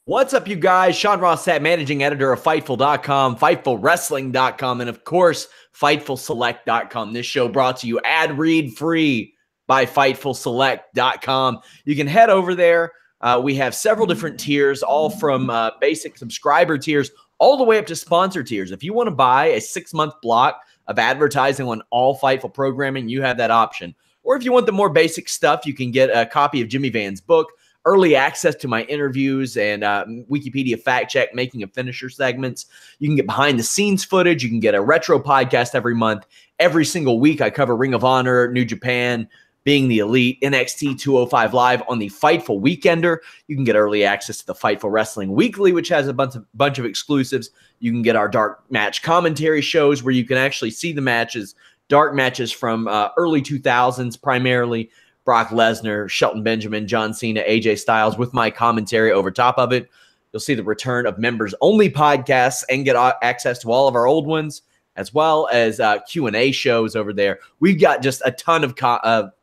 What's up, you guys? Sean Ross Sapp, managing editor of Fightful.com, FightfulWrestling.com, and of course, FightfulSelect.com. This show brought to you ad-read free by FightfulSelect.com. You can head over there. We have several different tiers, all from basic subscriber tiers all the way up to sponsor tiers. If you want to buy a 6-month block of advertising on all Fightful programming, you have that option. Or if you want the more basic stuff, you can get a copy of Jimmy Van's book, early access to my interviews and Wikipedia fact check, making of finisher segments. You can get behind the scenes footage. You can get a retro podcast every month. Every single week, I cover Ring of Honor, New Japan, Being the Elite, NXT 205 Live on the Fightful Weekender. You can get early access to the Fightful Wrestling Weekly, which has a bunch of exclusives. You can get our dark match commentary shows where you can actually see the matches, dark matches from early 2000s primarily. Brock Lesnar, Shelton Benjamin, John Cena, AJ Styles with my commentary over top of it. You'll see the return of members-only podcasts and get access to all of our old ones, as well as Q&A shows over there. We've got just a ton of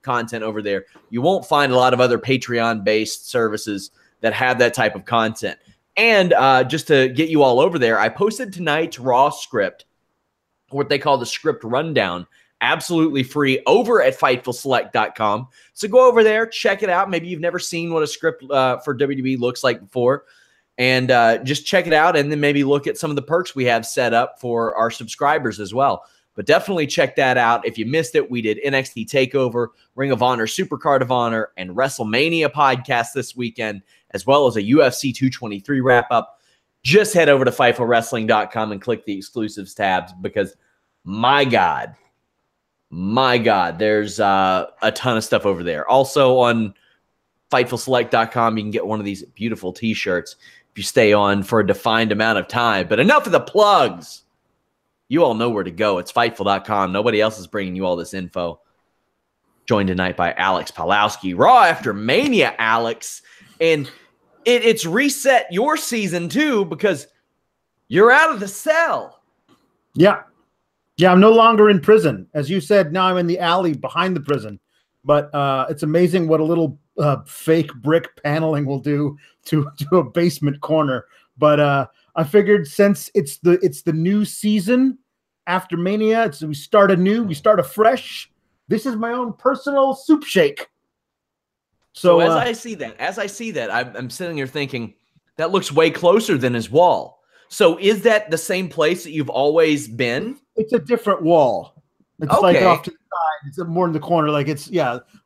content over there. You won't find a lot of other Patreon-based services that have that type of content. And just to get you all over there, I posted tonight's Raw script, what they call the script rundown, absolutely free over at FightfulSelect.com. So go over there, check it out. Maybe you've never seen what a script for WWE looks like before. And just check it out and then maybe look at some of the perks we have set up for our subscribers as well. But definitely check that out. If you missed it, we did NXT TakeOver, Ring of Honor, Supercard of Honor, and WrestleMania podcast this weekend, as well as a UFC 223 wrap-up. Just head over to FightfulWrestling.com and click the exclusives tabs because, my God, there's a ton of stuff over there. Also on FightfulSelect.com, you can get one of these beautiful T-shirts if you stay on for a defined amount of time. But enough of the plugs. You all know where to go. It's Fightful.com. Nobody else is bringing you all this info. Joined tonight by Alex Pawlowski. Raw after Mania, Alex. And it's reset your season, too, because you're out of the cell. Yeah. Yeah, I'm no longer in prison. As you said, now I'm in the alley behind the prison. But it's amazing what a little fake brick paneling will do to a basement corner. But I figured since it's the new season after Mania, we start anew, we start afresh. This is my own personal soup shake. So as I see that, I'm sitting here thinking, that looks way closer than his wall. So is that the same place that you've always been? It's a different wall. It's okay. Like off to the side. It's more in the corner. Like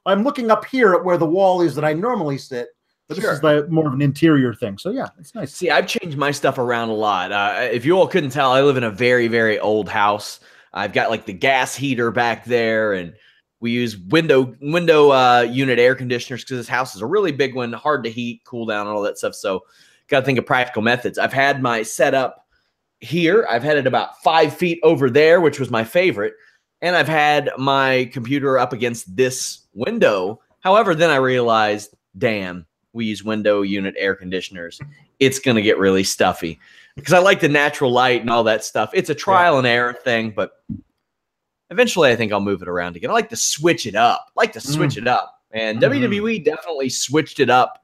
I'm looking up here at where the wall is that I normally sit. But This is like more of an interior thing. So yeah, it's nice. See, I've changed my stuff around a lot. If you all couldn't tell, I live in a very, very old house. I've got like the gas heater back there, and we use window unit air conditioners because this house is a really big one, hard to heat, cool down, and all that stuff. So got to think of practical methods. I've had my setup here. I've had it about 5 feet over there, which was my favorite. And I've had my computer up against this window. However, then I realized, damn, we use window unit air conditioners. It's going to get really stuffy because I like the natural light and all that stuff. It's a trial and error thing, but eventually I think I'll move it around again. I like to switch it up. And WWE definitely switched it up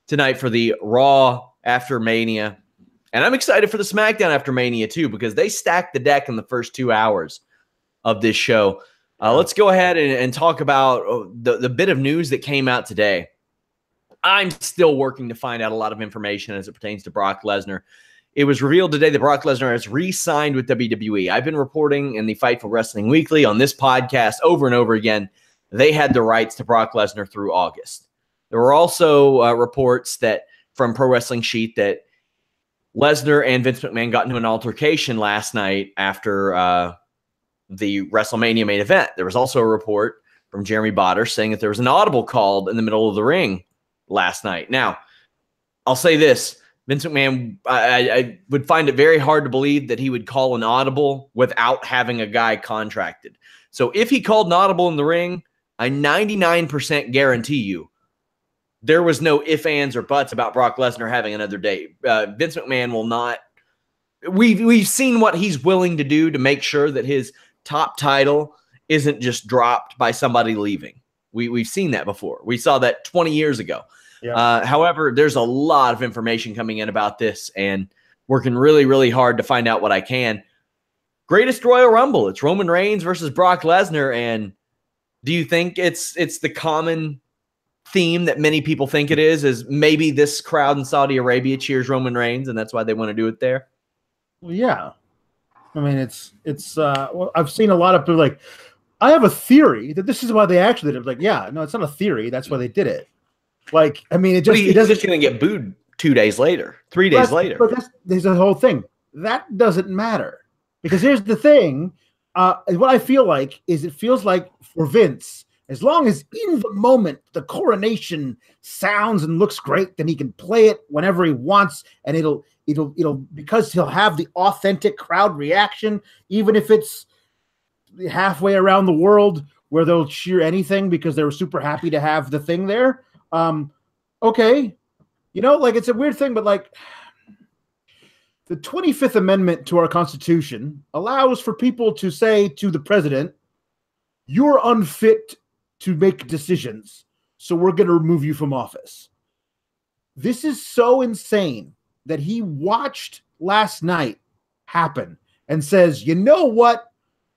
tonight for the Raw after Mania. And I'm excited for the SmackDown after Mania too, because they stacked the deck in the first 2 hours of this show. Let's go ahead and talk about the bit of news that came out today. I'm still working to find out a lot of information as it pertains to Brock Lesnar. It was revealed today that Brock Lesnar has re-signed with WWE. I've been reporting in the Fightful Wrestling Weekly on this podcast over and over again. They had the rights to Brock Lesnar through August. There were also reports that from Pro Wrestling Sheet that Lesnar and Vince McMahon got into an altercation last night after the WrestleMania main event. There was also a report from Jeremy Botter saying that there was an audible called in the middle of the ring last night. Now, I'll say this. Vince McMahon, I would find it very hard to believe that he would call an audible without having a guy contracted. So if he called an audible in the ring, I 99% guarantee you there was no ifs, ands, or buts about Brock Lesnar having another date. Vince McMahon will not. We've seen what he's willing to do to make sure that his top title isn't just dropped by somebody leaving. We've seen that before. We saw that 20 years ago. Yeah. However, there's a lot of information coming in about this, and working really, really hard to find out what I can. Greatest Royal Rumble. It's Roman Reigns versus Brock Lesnar. And do you think it's the common theme that many people think it is maybe this crowd in Saudi Arabia cheers Roman Reigns, and that's why they want to do it there? Well, yeah. I mean, well, I've seen a lot of people like, I have a theory that this is why they actually did it. Like, yeah, no, it's not a theory. That's why they did it. Like, I mean, he's just going to get booed 2 days later, 3 days later. But there's the whole thing. That doesn't matter. Because here's the thing. What I feel like is it feels like for Vince, as long as in the moment the coronation sounds and looks great, then he can play it whenever he wants, and it'll because he'll have the authentic crowd reaction, even if it's halfway around the world where they'll cheer anything because they were super happy to have the thing there. Okay, like it's a weird thing, but like the 25th Amendment to our Constitution allows for people to say to the president, "You're unfit to make decisions, so we're going to remove you from office." This is so insane that he watched last night happen and says, "You know what?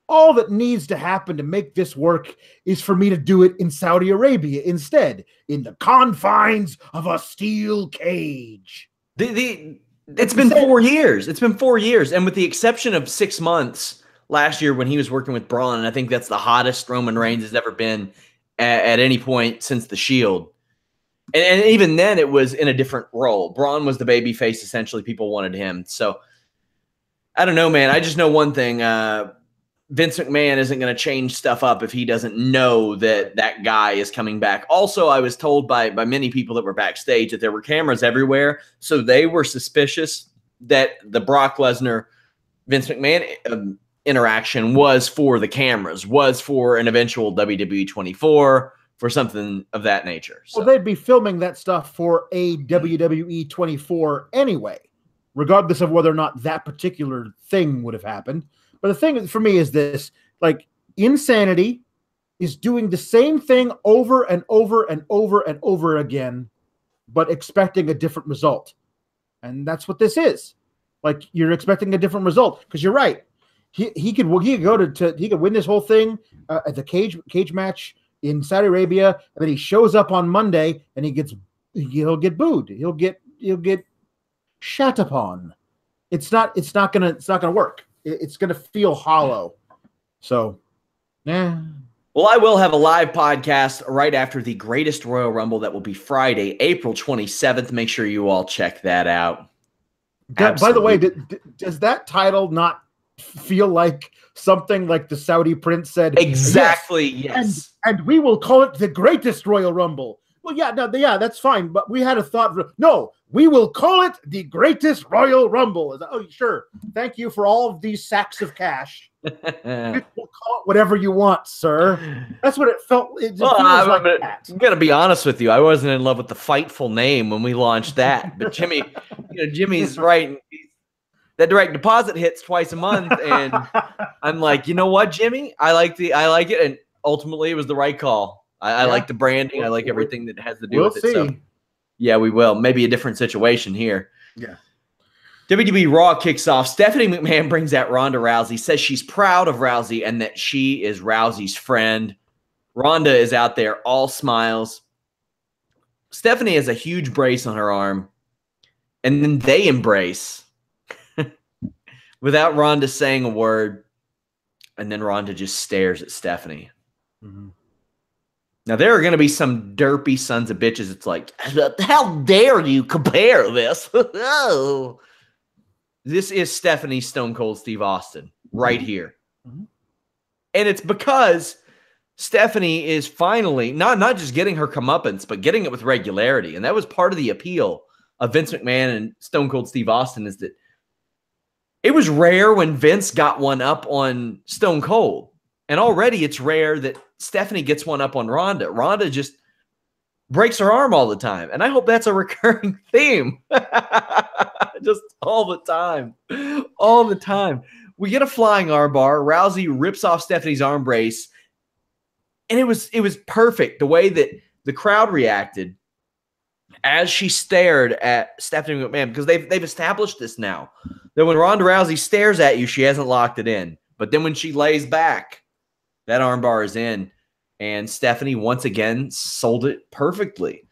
All that needs to happen to make this work is for me to do it in Saudi Arabia instead, in the confines of a steel cage." It's been 4 years. It's been 4 years. And with the exception of 6 months last year when he was working with Braun, and I think that's the hottest Roman Reigns has ever been at any point since the Shield. And even then, it was in a different role. Braun was the babyface, essentially. People wanted him. So, I don't know, man. I just know one thing. Vince McMahon isn't going to change stuff up if he doesn't know that that guy is coming back. Also, I was told by many people that were backstage that there were cameras everywhere, so they were suspicious that the Brock Lesnar Vince McMahon interaction was for the cameras, was for an eventual WWE 24, for something of that nature. So. Well, they'd be filming that stuff for a WWE 24 anyway, regardless of whether or not that particular thing would have happened. But the thing for me is this, like, Insanity is doing the same thing over and over and over and over again, but expecting a different result. And that's what this is. Like, you're expecting a different result because you're right. He could win this whole thing at the cage match in Saudi Arabia, and then he shows up on Monday and he'll get booed. He'll get shat upon. It's not gonna work. It's gonna feel hollow. So, yeah. Well, I will have a live podcast right after the Greatest Royal Rumble that will be Friday, April 27th. Make sure you all check that out. By the way, does that title not feel like something like the Saudi prince said? Exactly, yes. And we will call it the Greatest Royal Rumble. Well, yeah, that's fine. But we had a thought. No, we will call it the Greatest Royal Rumble. Oh, sure. Thank you for all of these sacks of cash. We'll call it whatever you want, sir. That's what it felt. I'm going to be honest with you. I wasn't in love with the Fightful name when we launched that. But Jimmy's right. That direct deposit hits twice a month, and I'm like, you know what, Jimmy? I like it, and ultimately it was the right call. I like the branding. I like everything that has to do with it. So, yeah, we will. Maybe a different situation here. Yeah. WWE Raw kicks off. Stephanie McMahon brings out Ronda Rousey, says she's proud of Rousey and that she is Rousey's friend. Ronda is out there, all smiles. Stephanie has a huge brace on her arm, and then they embrace without Ronda saying a word, and then Ronda just stares at Stephanie. Mm-hmm. Now, there are going to be some derpy sons of bitches. It's like, how dare you compare this? Oh. This is Stephanie Stone Cold Steve Austin right here. Mm-hmm. And it's because Stephanie is finally not just getting her comeuppance, but getting it with regularity. And that was part of the appeal of Vince McMahon and Stone Cold Steve Austin, is that it was rare when Vince got one up on Stone Cold. And already it's rare that Stephanie gets one up on Ronda. Ronda just breaks her arm all the time. And I hope that's a recurring theme. Just all the time. All the time. We get a flying arm bar. Rousey rips off Stephanie's arm brace. And it was perfect the way that the crowd reacted. as she stared at Stephanie McMahon, because they've established this now, that when Ronda Rousey stares at you, she hasn't locked it in. But then when she lays back, that armbar is in. And Stephanie once again sold it perfectly.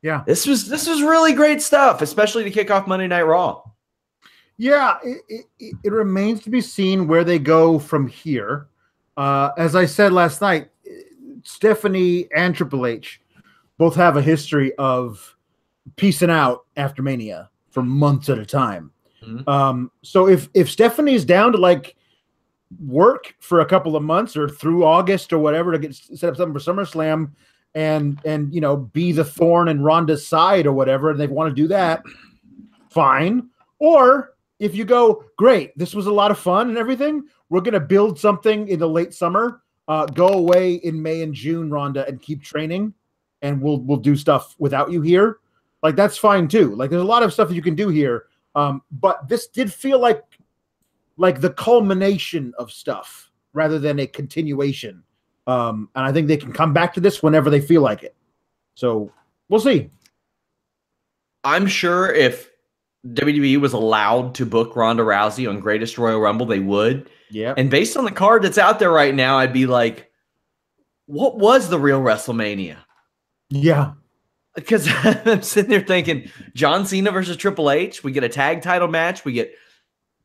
Yeah. This was really great stuff, especially to kick off Monday Night Raw. Yeah, it remains to be seen where they go from here. As I said last night, Stephanie and Triple H both have a history of peacing out after Mania for months at a time. Mm-hmm. So if Stephanie's down to like work for a couple of months or through August or whatever to get set up something for SummerSlam and you know, be the thorn in Ronda's side or whatever, and they want to do that, fine. Or if you go, great, this was a lot of fun and everything, we're going to build something in the late summer, go away in May and June, Ronda, and keep training, and we'll do stuff without you here. Like, that's fine too. Like, there's a lot of stuff that you can do here. But this did feel like the culmination of stuff rather than a continuation. And I think they can come back to this whenever they feel like it. So we'll see. I'm sure if WWE was allowed to book Ronda Rousey on Greatest Royal Rumble, they would. Yeah. And based on the card that's out there right now, I'd be like, what was the real WrestleMania? Yeah. Because I'm sitting there thinking, John Cena versus Triple H, we get a tag title match, we get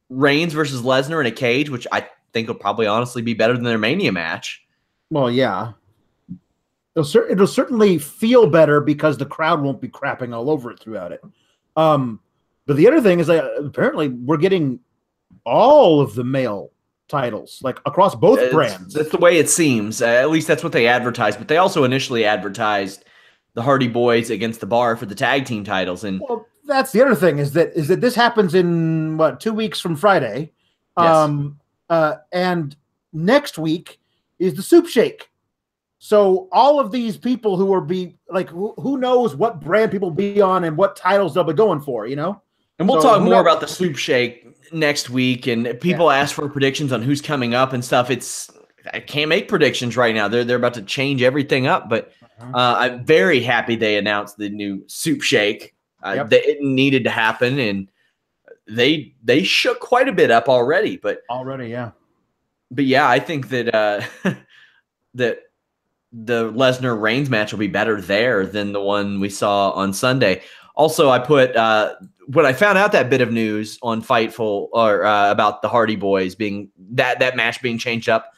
Reigns versus Lesnar in a cage, which I think will probably honestly be better than their Mania match. Well, yeah. It'll certainly feel better because the crowd won't be crapping all over it throughout it. But the other thing is that apparently we're getting all of the male titles, like across both brands. That's the way it seems. At least that's what they advertised. But they also initially advertised the Hardy Boys against the Bar for the tag team titles. And well, that's the other thing is that this happens in 2 weeks from Friday. Yes. And next week is the Soup Shake. So all of these people who are who knows what brand people be on and what titles they'll be going for, you know? And we'll talk more about the Soup Shake next week. And people ask for predictions on who's coming up and stuff. I can't make predictions right now. They're about to change everything up. But I'm very happy they announced the new Soup Shake. It needed to happen, and they shook quite a bit up already. But yeah, I think that that the Lesnar Reigns match will be better there than the one we saw on Sunday. Also, I put when I found out that bit of news on Fightful or about the Hardy Boys being that match being changed up,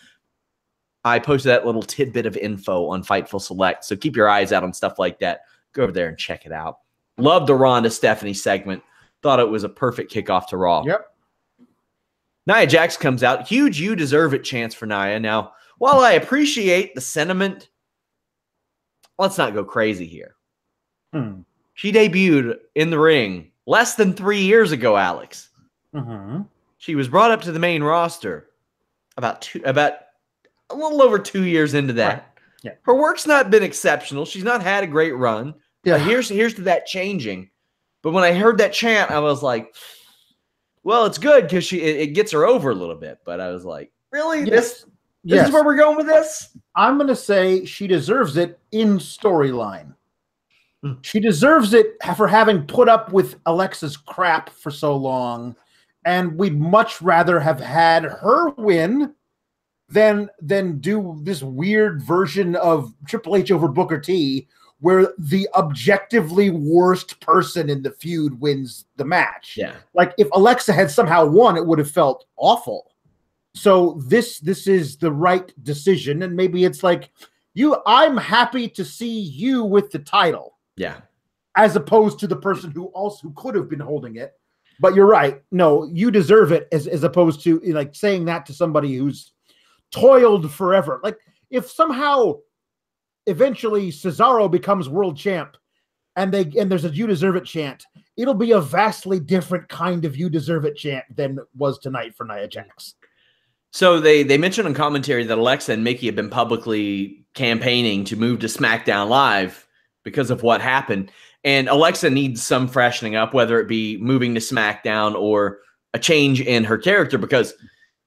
I posted that little tidbit of info on Fightful Select. So keep your eyes out on stuff like that. Go over there and check it out. Love the Ronda Stephanie segment. Thought it was a perfect kickoff to Raw. Yep. Nia Jax comes out. Huge "you deserve it" chance for Nia. Now, while I appreciate the sentiment, let's not go crazy here. She debuted in the ring less than 3 years ago, Alex. She was brought up to the main roster about a little over 2 years into that. Right. Yeah. Her work's not been exceptional. She's not had a great run. Yeah. Here's to that changing. But when I heard that chant, I was like, well, it's good because it gets her over a little bit. But I was like, really? Yes. This is where we're going with this? I'm going to say she deserves it in storyline. She deserves it for having put up with Alexa's crap for so long. And we'd much rather have had her win than do this weird version of Triple H over Booker T, where the objectively worst person in the feud wins the match. Yeah. Like, if Alexa had somehow won, it would have felt awful. So this is the right decision, and maybe it's like I'm happy to see you with the title. Yeah. As opposed to the person who could have been holding it. But you're right. No, you deserve it as opposed to like saying that to somebody who's toiled forever. Like, if somehow eventually Cesaro becomes world champ and there's a "you deserve it" chant, it'll be a vastly different kind of "you deserve it" chant than it was tonight for Nia Jax. So they mentioned in commentary that Alexa and Mickey have been publicly campaigning to move to SmackDown Live because of what happened. And Alexa needs some freshening up, whether it be moving to SmackDown or a change in her character, because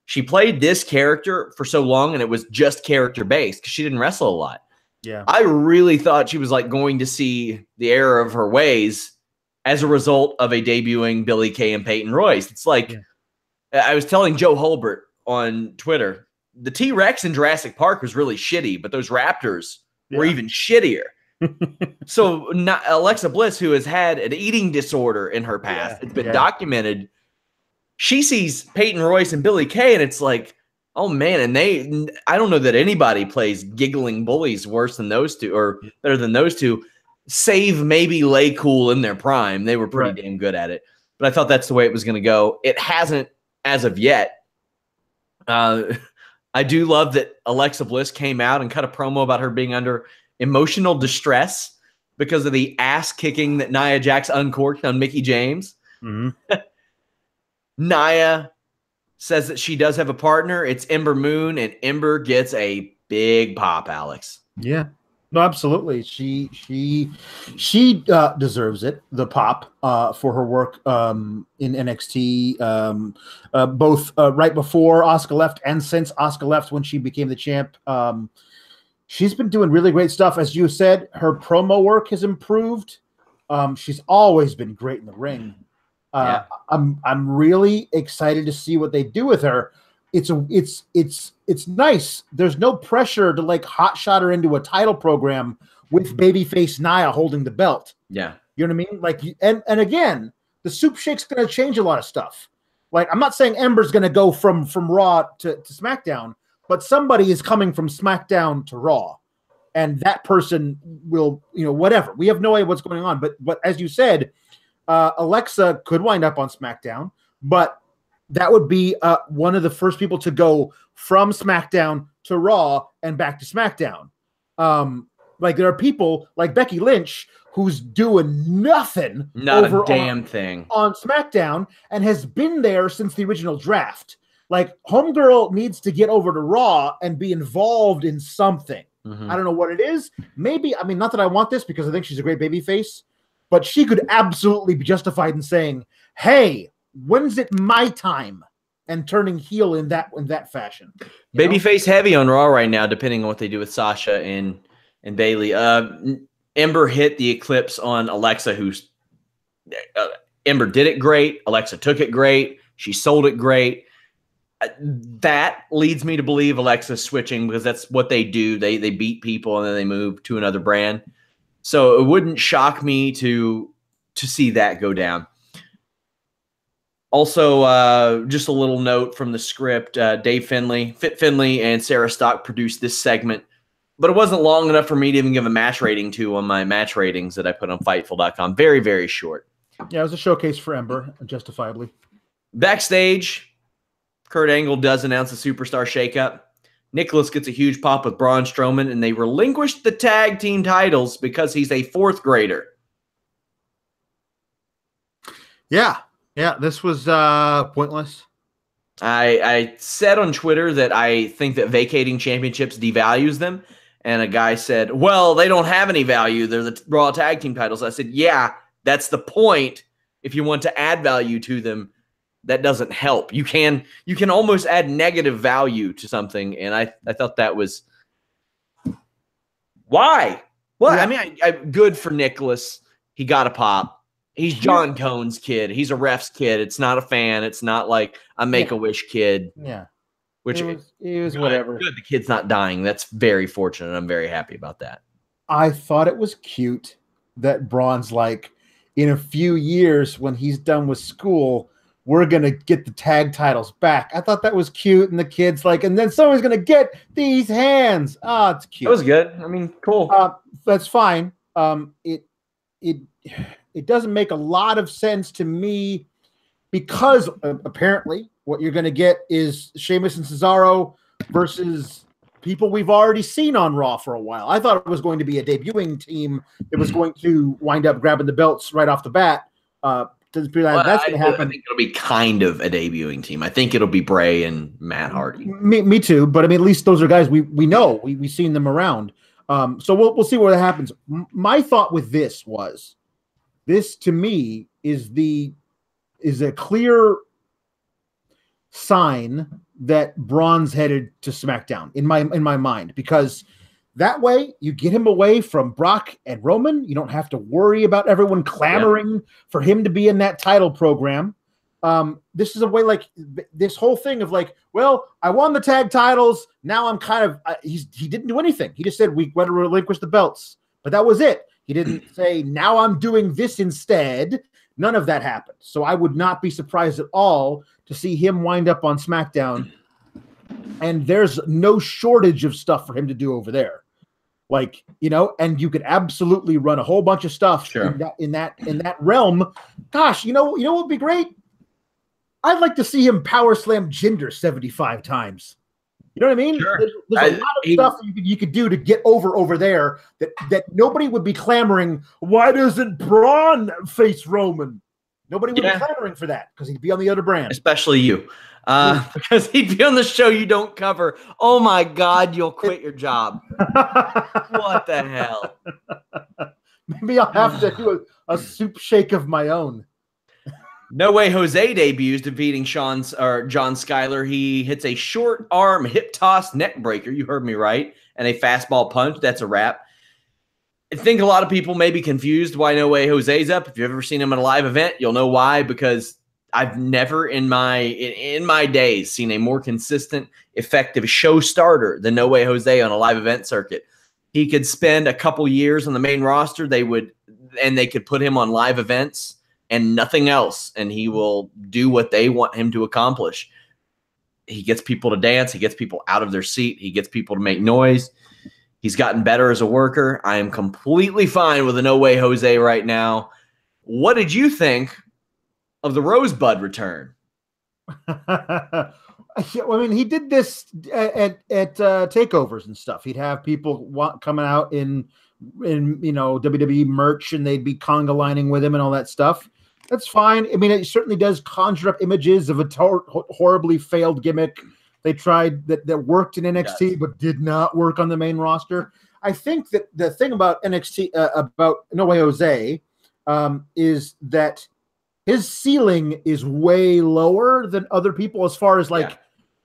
she played this character for so long and it was just character based because she didn't wrestle a lot. Yeah. I really thought she was like going to see the error of her ways as a result of a debuting Billie Kay and Peyton Royce. It's like, I was telling Joe Holbert on Twitter, the T-Rex in Jurassic Park was really shitty, but those Raptors were even shittier. So Alexa Bliss, who has had an eating disorder in her past, it's been documented. She sees Peyton Royce and Billie Kay, and it's like, oh man, and I don't know that anybody plays giggling bullies worse than those two or better than those two, save maybe Lay Cool in their prime. They were pretty damn good at it. But I thought that's the way it was going to go. It hasn't as of yet. I do love that Alexa Bliss came out and cut a promo about her being under emotional distress because of the ass kicking that Nia Jax uncorked on Mickie James. Nia says that she does have a partner. It's Ember Moon, and Ember gets a big pop, Alex. Yeah. No, absolutely. She deserves it, the pop, for her work in NXT, both right before Asuka left and since Asuka left when she became the champ. She's been doing really great stuff. As you said, her promo work has improved. She's always been great in the ring. I'm really excited to see what they do with her. It's nice. There's no pressure to like hotshot her into a title program with babyface Nia holding the belt. Yeah. You know what I mean? Like, and again, the soup shake's going to change a lot of stuff. Like, I'm not saying Ember's going to go from Raw to SmackDown, but somebody is coming from SmackDown to Raw, and that person will, whatever. We have no idea what's going on, but as you said, Alexa could wind up on SmackDown, but that would be one of the first people to go from SmackDown to Raw and back to SmackDown. Like, there are people like Becky Lynch who's doing nothing, not a damn thing on SmackDown, and has been there since the original draft. Like, Homegirl needs to get over to Raw and be involved in something. I don't know what it is. Maybe, I mean, not that I want this because I think she's a great babyface, but she could absolutely be justified in saying, hey, when's it my time? And turning heel in that fashion. Babyface heavy on Raw right now, depending on what they do with Sasha and Bayley. Ember hit the eclipse on Alexa, who's Ember did it great. Alexa took it great. She sold it great. That leads me to believe Alexa's switching because that's what they do. They beat people and then they move to another brand. So it wouldn't shock me to see that go down. Also, just a little note from the script, Dave Finlay, Fit Finlay, and Sarah Stock produced this segment, but it wasn't long enough for me to even give a match rating to on my match ratings that I put on Fightful.com. Very, very short. Yeah, it was a showcase for Ember, justifiably. Backstage, Kurt Angle does announce a superstar shakeup. Nicholas gets a huge pop with Braun Strowman, and they relinquished the tag team titles because he's a fourth grader. Yeah, this was pointless. I said on Twitter that I think that vacating championships devalues them, and a guy said, well, they don't have any value. They're the Raw tag team titles. I said, yeah, that's the point. If you want to add value to them, that doesn't help. You can almost add negative value to something, and I thought that was why. Well, yeah. I mean, I good for Nicholas. He got a pop. He's John Cone's kid. He's a ref's kid. It's not a fan. It's not like a Make-A-Wish kid. Yeah. Which it was whatever. Good. The kid's not dying. That's very fortunate. I'm very happy about that. I thought it was cute that Braun's like, in a few years when he's done with school, we're going to get the tag titles back. I thought that was cute. And the kid's like, and then someone's going to get these hands. Oh, it's cute. That was good. I mean, cool. That's fine. It doesn't make a lot of sense to me because apparently what you're going to get is Sheamus and Cesaro versus people we've already seen on Raw for a while. I thought it was going to be a debuting team that was going to wind up grabbing the belts right off the bat. That's going to happen. I think it'll be kind of a debuting team. I think it'll be Bray and Matt Hardy. Me too, but I mean, at least those are guys we know. We've seen them around. So we'll see what happens. My thought with this was, this to me is a clear sign that Braun's headed to SmackDown in my mind, because That way, you get him away from Brock and Roman. You don't have to worry about everyone clamoring for him to be in that title program. This is a way, like, this whole thing of like, well, I won the tag titles. Now I'm kind of, he didn't do anything. He just said, we want to relinquish the belts, but that was it. He didn't say, now I'm doing this instead. None of that happened. So I would not be surprised at all to see him wind up on SmackDown. And there's no shortage of stuff for him to do over there. Like, you know, and you could absolutely run a whole bunch of stuff in that realm. Gosh, you know what would be great? I'd like to see him power slam Jinder 75 times. You know what I mean? Sure. There's a lot of stuff you could do to get over there that nobody would be clamoring. Why doesn't Braun face Roman? Nobody would be clamoring for that because he'd be on the other brand. Especially you. Because he'd be on the show you don't cover. Oh my God, you'll quit your job. What the hell? Maybe I'll have to do a soup shake of my own. No Way Jose debuts, defeating John Skyler. He hits a short arm hip toss neck breaker. You heard me right. And a fastball punch. That's a wrap. I think a lot of people may be confused why No Way Jose's up. If you've ever seen him at a live event, you'll know why, because I've never in my days seen a more consistent, effective show starter than No Way Jose on a live event circuit. He could spend a couple years on the main roster. They could put him on live events and nothing else, and he will do what they want him to accomplish. He gets people to dance. He gets people out of their seat. He gets people to make noise. He's gotten better as a worker. I am completely fine with a No Way Jose right now. What did you think of the Rosebud return? I mean, he did this at takeovers and stuff. He'd have people coming out in WWE merch, and they'd be conga lining with him and all that stuff. That's fine. I mean, it certainly does conjure up images of a horribly failed gimmick they tried that worked in NXT but did not work on the main roster. I think that the thing about NXT about No Way Jose is that his ceiling is way lower than other people as far as like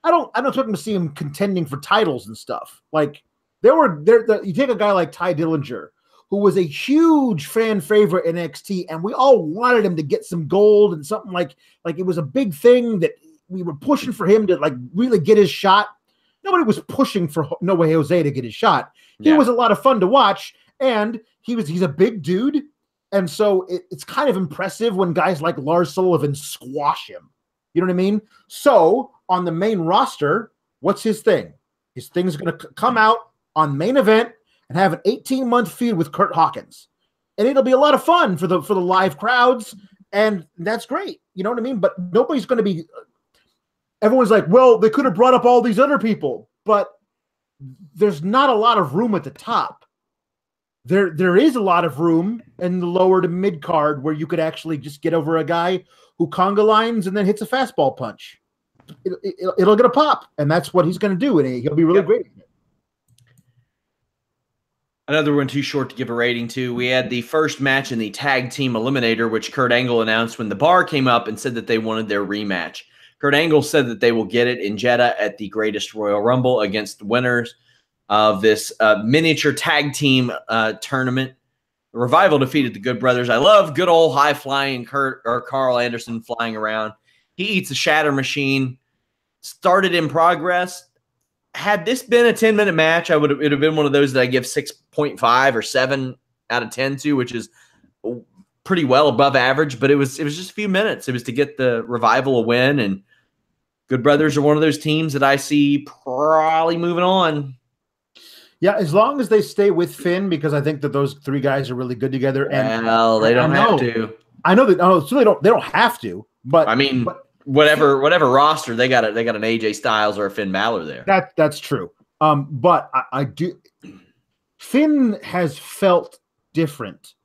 I don't expect to see him contending for titles and stuff. Like you take a guy like Ty Dillinger, who was a huge fan favorite in NXT, and we all wanted him to get some gold and something like it was a big thing that we were pushing for him to like really get his shot. Nobody was pushing for No Way Jose to get his shot. He was a lot of fun to watch, and he's a big dude, and so it's kind of impressive when guys like Lars Sullivan squash him. You know what I mean? So on the main roster, what's his thing? His thing's going to come out on main event and have an 18-month feud with Kurt Hawkins, and it'll be a lot of fun for the live crowds, and that's great. You know what I mean? But nobody's going to be. Everyone's like, well, they could have brought up all these other people, but there's not a lot of room at the top. There is a lot of room in the lower to mid card where you could actually just get over a guy who conga lines and then hits a fastball punch. It'll get a pop, and that's what he's going to do, and he'll be really great. Another one too short to give a rating to. We had the first match in the tag team eliminator, which Kurt Angle announced when the bar came up and said that they wanted their rematch. Kurt Angle said that they will get it in Jeddah at the Greatest Royal Rumble against the winners of this miniature tag team tournament. The Revival defeated the Good Brothers. I love good old high-flying Carl Anderson flying around. He eats a shatter machine. Started in progress. Had this been a 10-minute match, it would have been one of those that I give 6.5 or 7 out of 10 to, which is pretty well above average, but it was just a few minutes. It was to get the Revival a win, and Good Brothers are one of those teams that I see probably moving on. Yeah, as long as they stay with Finn, because I think that those three guys are really good together. And well, they don't have to. I know that. Oh, so they don't have to. But I mean, whatever roster they got an AJ Styles or a Finn Balor there. That's true. But I do. Finn has felt different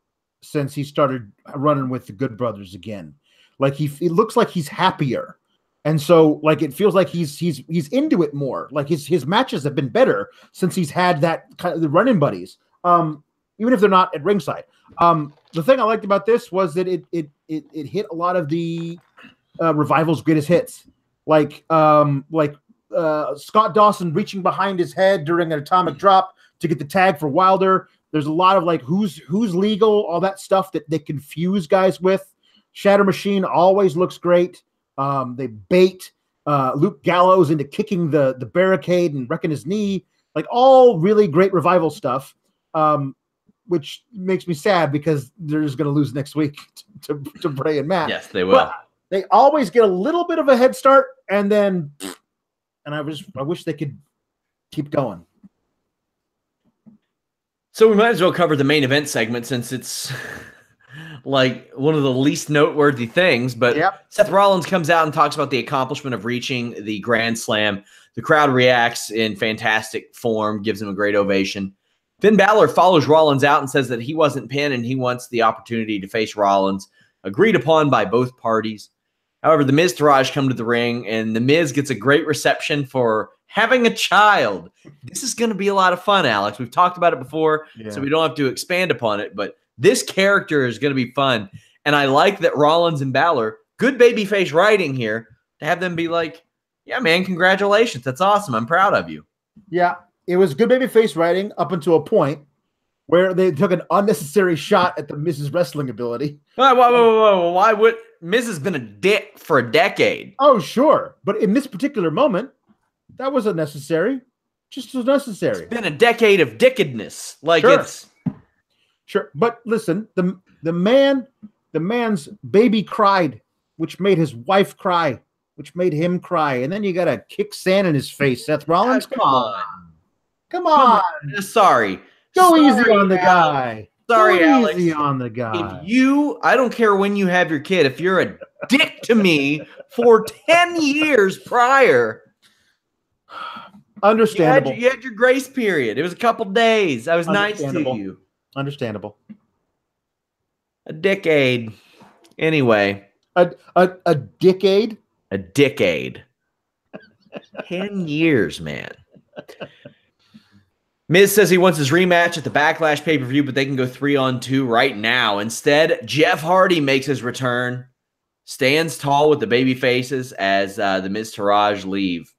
since he started running with the Good Brothers again. Like it looks like he's happier. And so, like, it feels like he's into it more. Like his matches have been better since he's had that kind of the running buddies, even if they're not at ringside. The thing I liked about this was that it hit a lot of the Revival's greatest hits, like Scott Dawson reaching behind his head during an atomic drop to get the tag for Wilder. There's a lot of like who's legal, all that stuff that they confuse guys with. Shatter Machine always looks great. They bait Luke Gallows into kicking the barricade and wrecking his knee. Like all really great Revival stuff, which makes me sad because they're just going to lose next week to Bray and Matt. Yes, they will. But they always get a little bit of a head start, and then, and I wish they could keep going. So we might as well cover the main event segment since it's like one of the least noteworthy things. But Seth Rollins comes out and talks about the accomplishment of reaching the Grand Slam. The crowd reacts in fantastic form, gives him a great ovation. Finn Balor follows Rollins out and says that he wasn't pinned and he wants the opportunity to face Rollins, agreed upon by both parties. However, the Miz Taraj come to the ring, and the Miz gets a great reception for having a child. This is going to be a lot of fun, Alex. We've talked about it before, so we don't have to expand upon it, but this character is going to be fun. And I like that Rollins and Balor, good babyface writing here, to have them be like, yeah, man, congratulations. That's awesome. I'm proud of you. Yeah, it was good babyface writing up until a point where they took an unnecessary shot at the Miz's wrestling ability. Whoa. Why would Miz has been a dick for a decade? Oh, sure. But in this particular moment, that was unnecessary. Just as necessary. It's been a decade of dickedness. Like Sure. But listen, the man's baby cried, which made his wife cry, which made him cry. And then you got to kick sand in his face, Seth Rollins. Come on. Come on. Sorry. Go easy on the guy. Sorry, Alex. Easy on the guy. I don't care when you have your kid, if you're a dick to me for 10 years prior, understandable. You had your grace period. It was a couple days. I was nice to you. Understandable. A decade. Anyway. A decade? A decade. 10 years, man. Miz says he wants his rematch at the Backlash pay-per-view, but they can go 3-on-2 right now. Instead, Jeff Hardy makes his return, stands tall with the baby faces as the Miz Taraj leave.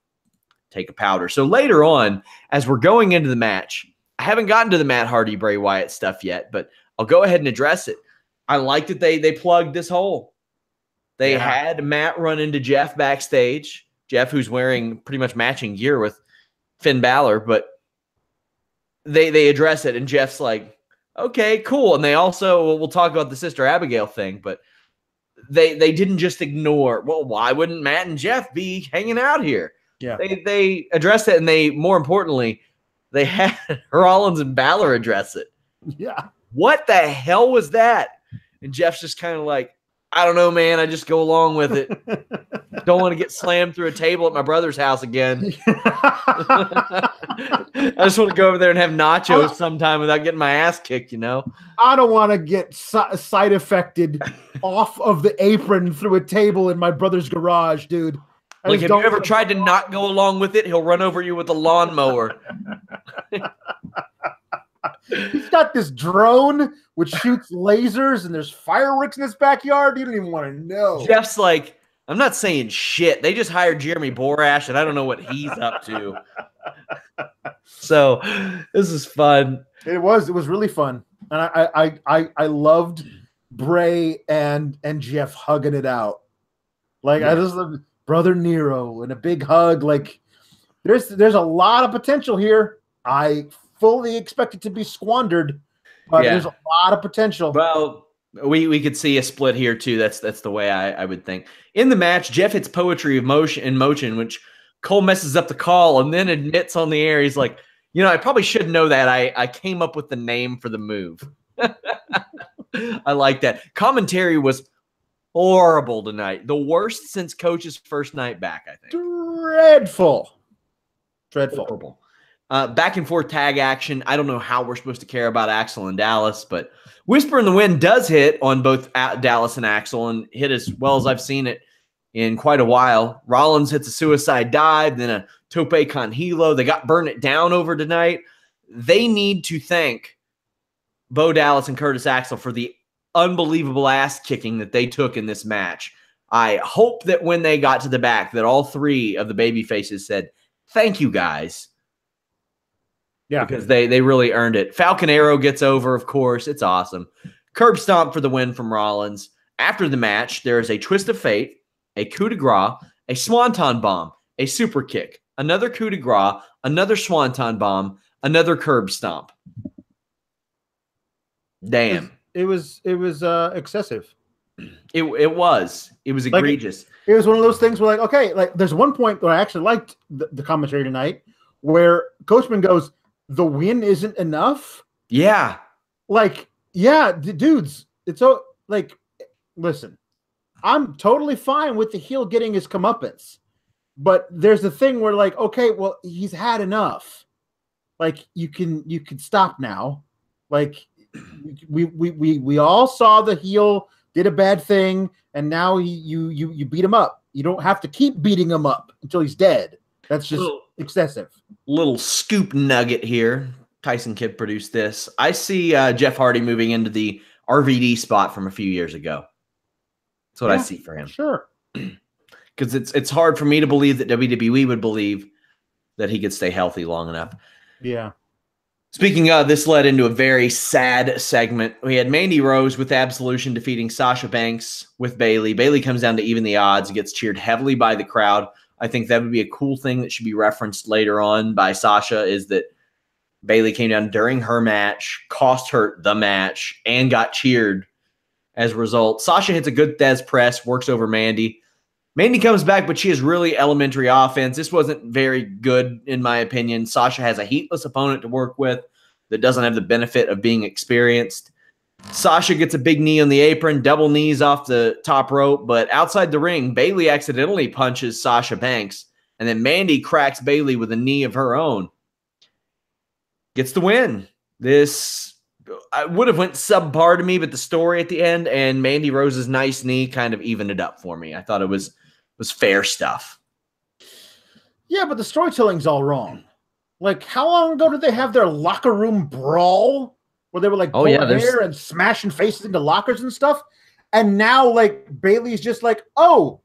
Take a powder. So later on, as we're going into the match, I haven't gotten to the Matt Hardy, Bray Wyatt stuff yet, but I'll go ahead and address it. I like that they plugged this hole. They had Matt run into Jeff backstage. Jeff, who's wearing pretty much matching gear with Finn Balor, but they address it, and Jeff's like, okay, cool. And they also, we'll talk about the Sister Abigail thing, but they didn't just ignore, well, why wouldn't Matt and Jeff be hanging out here? Yeah. They addressed it, and they, more importantly, they had Rollins and Balor address it. Yeah. What the hell was that? And Jeff's just kind of like, I don't know, man. I just go along with it. Don't want to get slammed through a table at my brother's house again. I just want to go over there and have nachos sometime without getting my ass kicked, you know? I don't want to get side affected off of the apron through a table in my brother's garage, dude. Like, have you ever tried to not go along with it? He'll run over you with a lawnmower. He's got this drone which shoots lasers, and there's fireworks in his backyard. You don't even want to know. Jeff's like, I'm not saying shit. They just hired Jeremy Borash, and I don't know what he's up to. So this is fun. It was really fun, and I loved Bray and Jeff hugging it out. Like I just love Brother Nero and a big hug. Like there's a lot of potential here. I fully expect it to be squandered, but there's a lot of potential. Well, we could see a split here too. That's the way I would think. In the match, Jeff hits Poetry of Motion, which Cole messes up the call and then admits on the air, he's like, you know, I probably should know that. I came up with the name for the move. I like that. Commentary was horrible tonight. The worst since Coach's first night back, I think. Dreadful. Horrible. Back and forth tag action. I don't know how we're supposed to care about Axel and Dallas, but Whisper in the Wind does hit on both Dallas and Axel and hit as well as I've seen it in quite a while. Rollins hits a suicide dive, then a tope con hilo. They got Burn It Down over tonight. They need to thank Bo Dallas and Curtis Axel for the unbelievable ass kicking that they took in this match. I hope that when they got to the back that all three of the baby faces said, thank you guys. Yeah. Because they really earned it. Falcon Arrow gets over, of course. It's awesome. Curb stomp for the win from Rollins. After the match, there is a twist of fate, a coup de grace, a swanton bomb, a super kick, another coup de grace, another swanton bomb, another curb stomp. Damn. It was excessive. It was egregious. It was one of those things where, like, okay, like there's one point where I actually liked the commentary tonight where Coachman goes, the win isn't enough. Yeah. Like, yeah, dudes, it's so, like, listen, I'm totally fine with the heel getting his comeuppance, but there's the thing where, like, okay, well, he's had enough. Like, you can stop now. Like, we all saw the heel did a bad thing, and now you beat him up. You don't have to keep beating him up until he's dead. That's just excessive. Little scoop nugget here. Tyson Kidd produced this. I see Jeff Hardy moving into the RVD spot from a few years ago. That's what I see for him. Sure. Because it's hard for me to believe that WWE would believe that he could stay healthy long enough. Yeah. Speaking of, this led into a very sad segment. We had Mandy Rose with Absolution defeating Sasha Banks with Bayley. Bayley comes down to even the odds and gets cheered heavily by the crowd. I think that would be a cool thing that should be referenced later on by Sasha, is that Bayley came down during her match, cost her the match, and got cheered as a result. Sasha hits a good Thesz press, works over Mandy. Mandy comes back, but she has really elementary offense. This wasn't very good, in my opinion. Sasha has a heatless opponent to work with that doesn't have the benefit of being experienced. Sasha gets a big knee on the apron, double knees off the top rope, but outside the ring, Bayley accidentally punches Sasha Banks, and then Mandy cracks Bayley with a knee of her own. Gets the win. This I would have went subpar to me, but the story at the end and Mandy Rose's nice knee kind of evened it up for me. I thought it was fair stuff. Yeah, but the storytelling's all wrong. Like, how long ago did they have their locker room brawl where they were like pulling hair and smashing faces into lockers and stuff? And now, like, Bayley's just like, oh,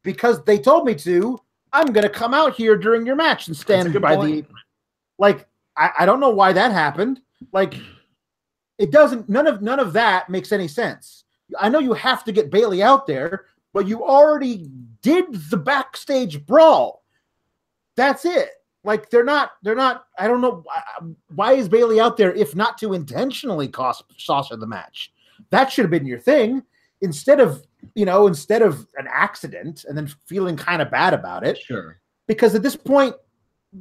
because they told me to, I'm going to come out here during your match and stand by the... Like, I don't know why that happened. Like, it doesn't... None of that makes any sense. I know you have to get Bayley out there, but you already did the backstage brawl. That's it. Like, they're not, I don't know. Why is Bayley out there if not to intentionally cost Sasha the match? That should have been your thing. Instead of an accident and then feeling kind of bad about it. Sure. Because at this point,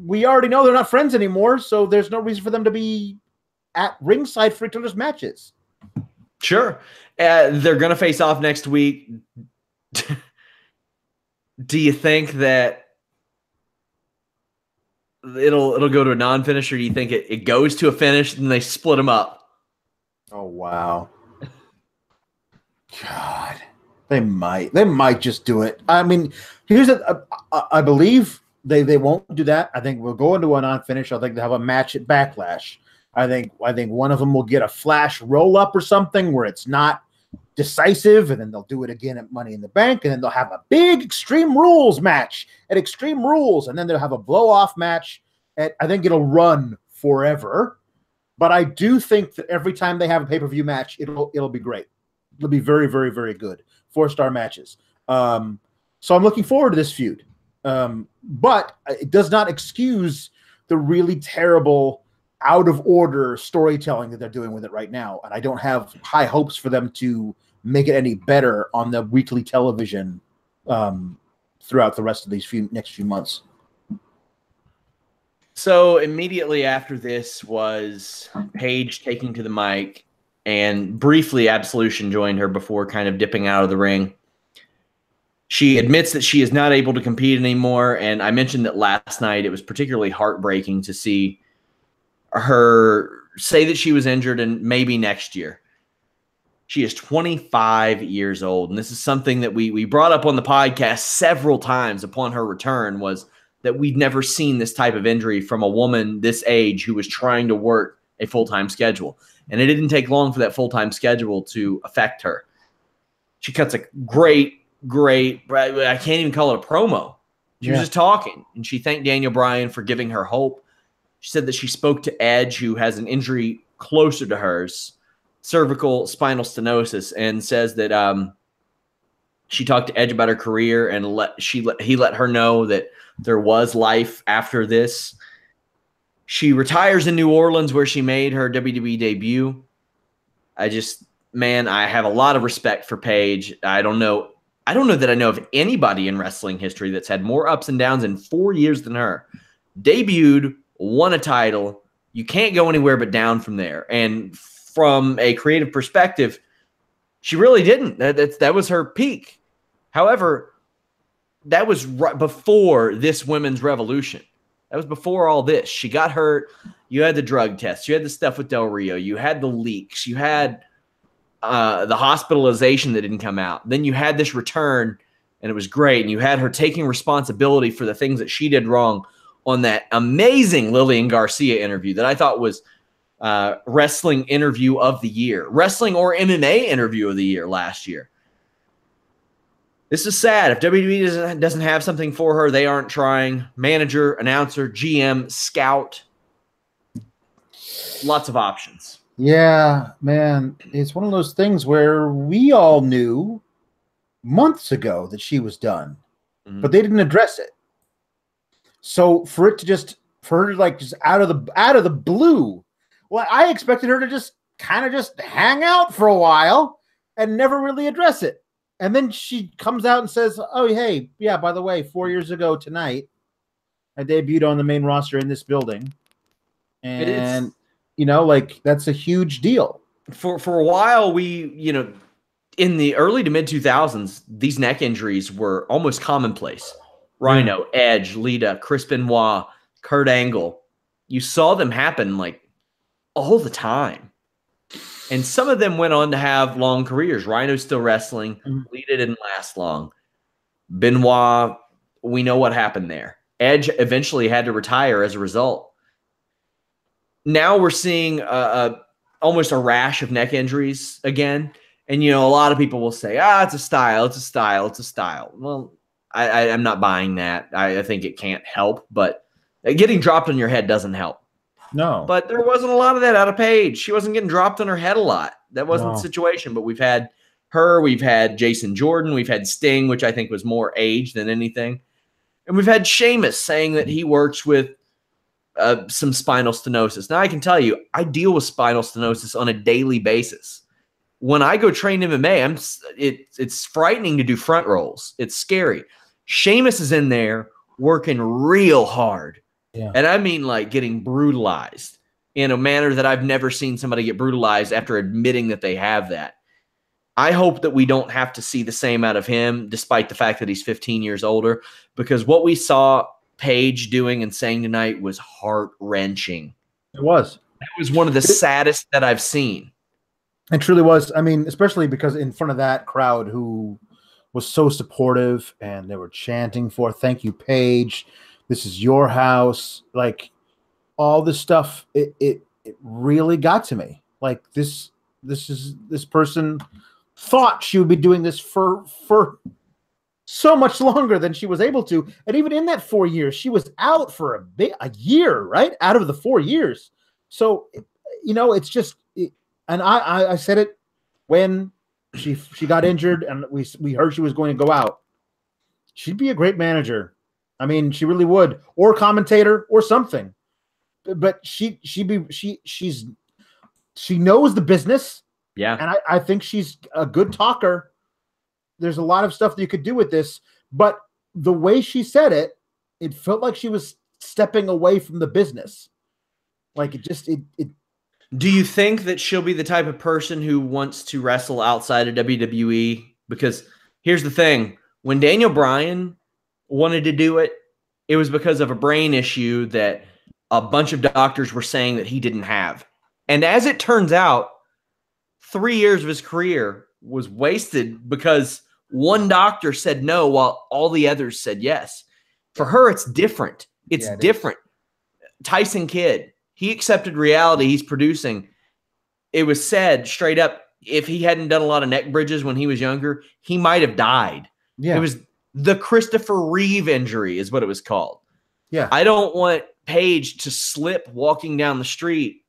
we already know they're not friends anymore, so there's no reason for them to be at ringside for each other's matches. Sure. They're going to face off next week. Do you think that it'll go to a non-finish, or do you think it goes to a finish and they split them up? Oh, wow. God. They might just do it. I mean, I believe they won't do that. I think we'll go into a non-finish. I think they'll have a match at Backlash. I think one of them will get a flash roll-up or something where it's not decisive, and then they'll do it again at Money in the Bank, and then they'll have a big Extreme Rules match at Extreme Rules, and then they'll have a blow-off match at, I think it'll run forever. But I do think that every time they have a pay-per-view match, it'll be great. It'll be very, very, very good. 4-star matches. So I'm looking forward to this feud. But it does not excuse the really terrible, out of order storytelling that they're doing with it right now. And I don't have high hopes for them to make it any better on the weekly television throughout the rest of these next few months. So immediately after this was Paige taking to the mic, and briefly Absolution joined her before kind of dipping out of the ring. She admits that she is not able to compete anymore, and I mentioned that last night. It was particularly heartbreaking to see her say that she was injured and maybe next year. She is 25 years old, and this is something that we brought up on the podcast several times upon her return, was that we'd never seen this type of injury from a woman this age who was trying to work a full-time schedule. And it didn't take long for that full-time schedule to affect her. She cuts a great, I can't even call it a promo. She was just talking, and she thanked Daniel Bryan for giving her hope. She said that she spoke to Edge, who has an injury closer to hers, cervical spinal stenosis, and says that she talked to Edge about her career, and he let her know that there was life after this. She retires in New Orleans, where she made her WWE debut. I have a lot of respect for Paige. I don't know that I know of anybody in wrestling history that's had more ups and downs in 4 years than her. Debuted, won a title. You can't go anywhere but down from there. And from a creative perspective, she really didn't. That was her peak. However, that was right before this women's revolution. That was before all this. She got hurt. You had the drug tests. You had the stuff with Del Rio. You had the leaks. You had the hospitalization that didn't come out. Then you had this return, and it was great. And you had her taking responsibility for the things that she did wrong on that amazing Lillian Garcia interview that I thought was wrestling interview of the year, wrestling or MMA interview of the year last year. This is sad. If WWE doesn't have something for her, they aren't trying. Manager, announcer, GM, scout, lots of options. Yeah, man. It's one of those things where we all knew months ago that she was done, but they didn't address it. So for her to like just out of the blue, well, I expected her to just kind of just hang out for a while and never really address it. And then she comes out and says, "Oh, hey, yeah, by the way, 4 years ago tonight, I debuted on the main roster in this building." And like that's a huge deal. For a while, in the early to mid 2000s, these neck injuries were almost commonplace. Rhino, Edge, Lita, Chris Benoit, Kurt Angle. You saw them happen like all the time. And some of them went on to have long careers. Rhino's still wrestling. Lita didn't last long. Benoit, we know what happened there. Edge eventually had to retire as a result. Now we're seeing almost a rash of neck injuries again. And, a lot of people will say, it's a style, it's a style, it's a style. Well, I'm not buying that. I think it can't help, but getting dropped on your head doesn't help. No. But there wasn't a lot of that out of Paige. She wasn't getting dropped on her head a lot. That wasn't the situation. But we've had her, we've had Jason Jordan, we've had Sting, which I think was more age than anything. And we've had Sheamus saying that he works with some spinal stenosis. Now, I can tell you, I deal with spinal stenosis on a daily basis. When I go train MMA, it's frightening to do front rolls. It's scary. Sheamus is in there working real hard. Yeah. And I mean like getting brutalized in a manner that I've never seen somebody get brutalized after admitting that they have that. I hope that we don't have to see the same out of him, despite the fact that he's 15 years older, because what we saw Paige doing and saying tonight was heart-wrenching. It was. That was one of the saddest that I've seen. It truly was. I mean, especially because in front of that crowd who was so supportive and they were chanting for "Thank you, Paige. This is your house." Like all this stuff, it really got to me. Like this person thought she would be doing this for so much longer than she was able to. And even in that 4 years, she was out for a year, right? Out of the 4 years. So, it's just, and I said it when she got injured and we heard she was going to go out. She'd be a great manager. I mean, she really would, or commentator or something. But she knows the business. Yeah. And I think she's a good talker. There's a lot of stuff that you could do with this, but the way she said it, it felt like she was stepping away from the business. Like it. Do you think that she'll be the type of person who wants to wrestle outside of WWE? Because here's the thing. When Daniel Bryan wanted to do it, it was because of a brain issue that a bunch of doctors were saying that he didn't have. And as it turns out, 3 years of his career was wasted because one doctor said no while all the others said yes. For her, it's different. It's different. Tyson Kidd, he accepted reality. He's producing. It was said straight up, if he hadn't done a lot of neck bridges when he was younger, he might have died. Yeah. It was the Christopher Reeve injury is what it was called. Yeah. I don't want Paige to slip walking down the street,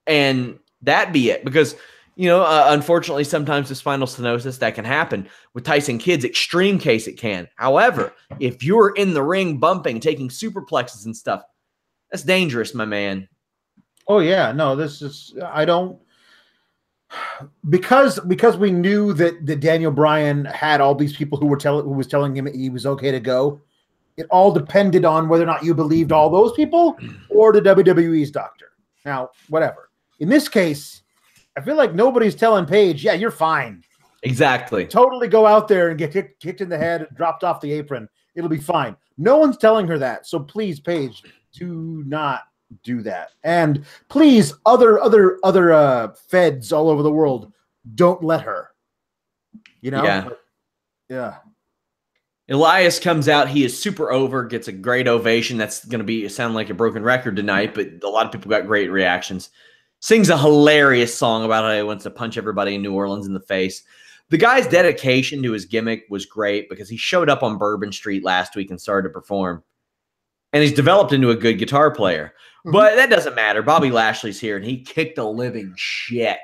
and that be it. Because, unfortunately, sometimes with spinal stenosis, that can happen. With Tyson Kidd's extreme case, it can. However, if you're in the ring bumping, taking superplexes and stuff, that's dangerous, my man. Oh, yeah. No, this is – I don't – because we knew that Daniel Bryan had all these people who was telling him he was okay to go, it all depended on whether or not you believed all those people or the WWE's doctor. Now, whatever. In this case, I feel like nobody's telling Paige, yeah, you're fine. Exactly. Totally go out there and get kicked in the head and dropped off the apron. It'll be fine. No one's telling her that. So please, Paige, do not do that. And please, other feds all over the world, don't let her. Yeah. Elias comes out. He is super over, gets a great ovation. That's going to sound like a broken record tonight, but a lot of people got great reactions. Sings a hilarious song about how he wants to punch everybody in New Orleans in the face. The guy's dedication to his gimmick was great because he showed up on Bourbon Street last week and started to perform. And he's developed into a good guitar player. Mm-hmm. But that doesn't matter. Bobby Lashley's here, and he kicked the living shit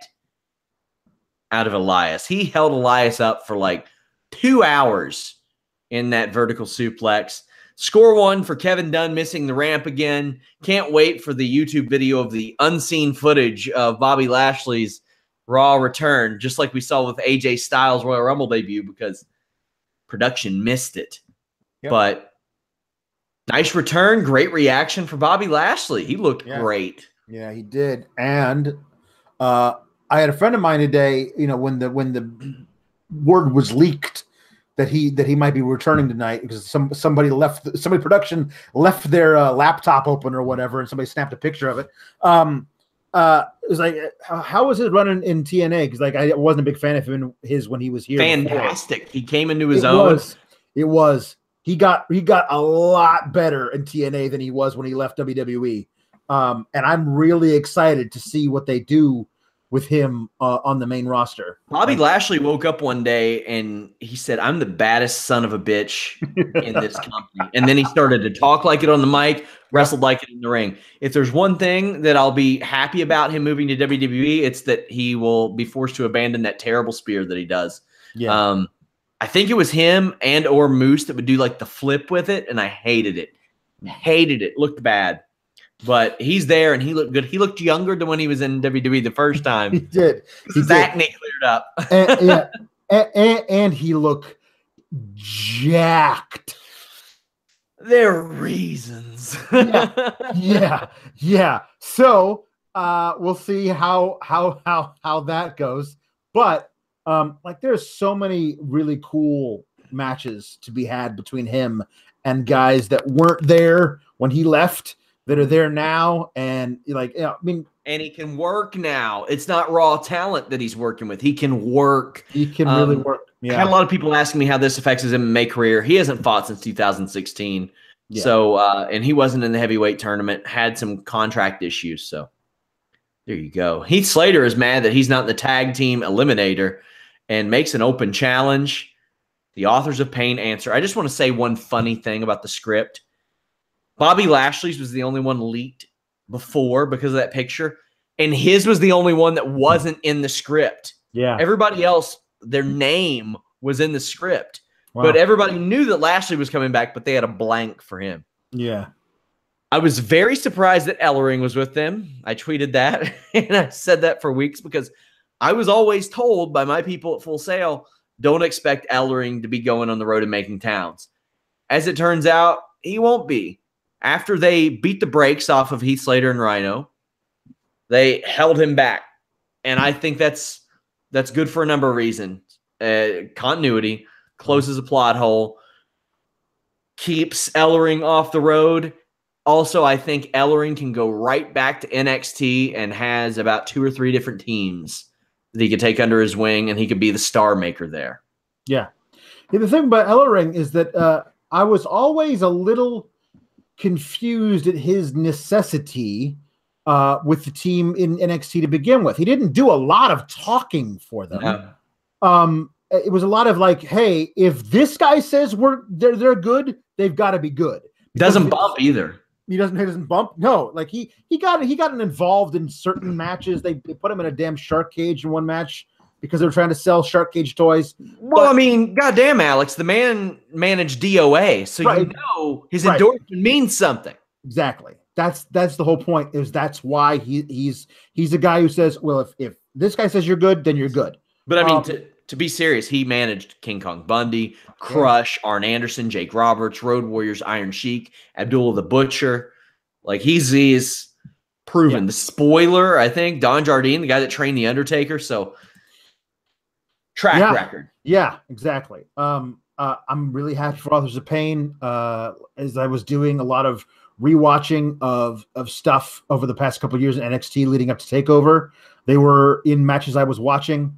out of Elias. He held Elias up for like 2 hours in that vertical suplex. Score one for Kevin Dunn missing the ramp again. Can't wait for the YouTube video of the unseen footage of Bobby Lashley's Raw return, just like we saw with AJ Styles' Royal Rumble debut, because production missed it. Yep. But nice return, great reaction for Bobby Lashley. He looked great. Yeah, he did. And I had a friend of mine today, when the word was leaked that he might be returning tonight because somebody production left their laptop open or whatever, and somebody snapped a picture of it. It was like, how was it running in TNA? Because I wasn't a big fan of his when he was here. Fantastic. Before. He came into his own. It was. He got a lot better in TNA than he was when he left WWE. And I'm really excited to see what they do with him on the main roster. Bobby Lashley woke up one day and he said, "I'm the baddest son of a bitch in this company." And then he started to talk like it on the mic, wrestled like it in the ring. If there's one thing that I'll be happy about him moving to WWE, it's that he will be forced to abandon that terrible spear that he does. Yeah. I think it was him and or Moose that would do like the flip with it, and I hated it. Looked bad. But he's there, and he looked good. He looked younger than when he was in WWE the first time. He did. His acne cleared up. and he looked jacked. There are reasons. Yeah. So we'll see how that goes. But there's so many really cool matches to be had between him and guys that weren't there when he left, that are there now, and and he can work now. It's not raw talent that he's working with. He can work. He can really work. Yeah. I had a lot of people asking me how this affects his MMA career. He hasn't fought since 2016. Yeah. So, and he wasn't in the heavyweight tournament, had some contract issues. So there you go. Heath Slater is mad that he's not in the tag team eliminator and makes an open challenge. The Authors of Pain answer. I just want to say one funny thing about the script. Bobby Lashley's was the only one leaked before because of that picture, and his was the only one that wasn't in the script. Yeah. Everybody else, their name was in the script, wow. But everybody knew that Lashley was coming back, but they had a blank for him. Yeah. I was very surprised that Ellering was with them. I tweeted that, and I said that for weeks because I was always told by my people at Full Sail, don't expect Ellering to be going on the road and making towns. As it turns out, he won't be. After they beat the brakes off of Heath Slater and Rhino, they held him back. And I think that's good for a number of reasons. Continuity, closes a plot hole, keeps Ellering off the road. Also, I think Ellering can go right back to NXT and has about 2 or 3 different teams that he could take under his wing, and he could be the star maker there. Yeah. The thing about Ellering is that I was always a little confused at his necessity with the team in NXT to begin with. He didn't do a lot of talking for them. No. It was a lot of like, hey, if this guy says they're good, they've got to be good. Doesn't bump either. He doesn't bump. No, like he got involved in certain matches. They put him in a damn shark cage in one match because they were trying to sell shark cage toys. Well, I mean, goddamn, Alex, the man managed DOA, so you know his endorsement means something. Exactly. That's the whole point. That's why he's a guy who says, well, if this guy says you're good, then you're good. But I mean, to be serious, he managed King Kong Bundy, Crush, Arn Anderson, Jake Roberts, Road Warriors, Iron Sheik, Abdullah the Butcher. Like he's proven. Yeah. The spoiler, I think, Don Jardine, the guy that trained the Undertaker. So track record. Yeah, exactly. I'm really happy for Authors of Pain. As I was doing a lot of rewatching of stuff over the past couple of years in NXT leading up to TakeOver, they were in matches I was watching.